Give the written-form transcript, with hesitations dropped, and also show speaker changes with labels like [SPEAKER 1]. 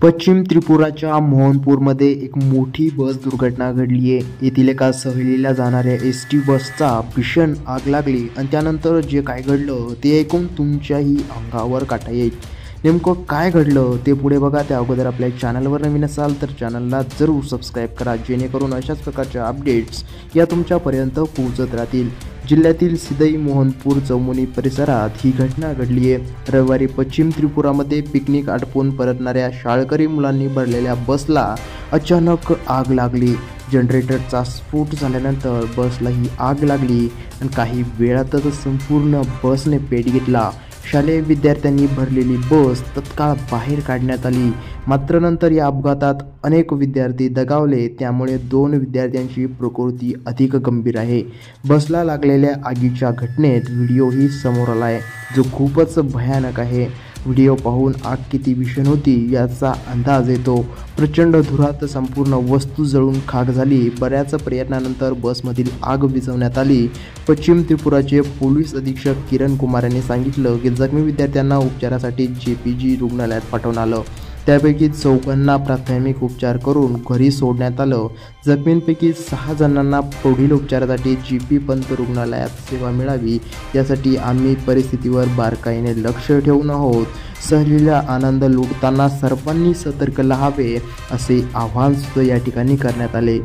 [SPEAKER 1] पश्चिम त्रिपुराच्या मोहनपूरमध्ये एक मोठी बस दुर्घटना घडली आहे। येथील एका सहलीला जाणाऱ्या एसटी बसचा भीषण आग लागली आणि त्यानंतर जे काय घडलं ते ऐकून तुमच्याही अंगावर काटा येईल। नेमकं काय घडलं ते पुढे बघा। त्या अगोदर आपल्या चॅनलवर नवीन असाल तर चॅनलला जरूर सबस्क्राईब करा, जेणेकरून अशाच प्रकारच्या अपडेट्स या तुमच्यापर्यंत पोहोचत राहतील। जिल्ह्यातील सिदई मोहनपूर चौमुनी परिसरात ही घटना घडली आहे। रविवारी पश्चिम त्रिपुरामध्ये पिकनिक आटपून परतणाऱ्या शाळकरी मुलांनी भरलेल्या बसला अचानक आग लागली। जनरेटरचा स्फोट झाल्यानंतर बसला ही आग लागली आणि काही वेळातच संपूर्ण बसने पेट घेतला। शालेय विद्यार्थ्यांनी भरलेली बस तत्काळ बाहेर काढण्यात आली, मात्र नंतर या अपघातात अनेक विद्यार्थी दगावले, त्यामुळे 2 विद्यार्थ्यांची प्रकृती अधिक गंभीर आहे। बसला लागलेल्या आगीच्या घटनेत व्हिडिओही समोर आला आहे, जो खूपच भयानक आहे। व्हिडिओ पाहून आग किती भीषण होती याचा अंदाज येतो। प्रचंड धुरात संपूर्ण वस्तू जळून खाक झाली। बऱ्याच प्रयत्नानंतर बसमधील आग विझवण्यात आली। पश्चिम त्रिपुराचे पोलीस अधीक्षक किरण कुमार यांनी सांगितलं की जखमी विद्यार्थ्यांना उपचारासाठी JPG रुग्णालयात पाठवण्यात आलं। त्यापैकी 4 प्राथमिक उपचार करून घरी सोडण्यात आलं। जखमींपैकी 6 जणांना पुढील उपचारासाठी JP पंत रुग्णालयात सेवा मिळावी यासाठी आम्ही परिस्थितीवर बारकाईने लक्ष ठेवून आहोत। सहलीला आनंद लुटताना सर्वांनी सतर्क राहावे असे आवाहन सुद्धा या ठिकाणी करण्यात आले।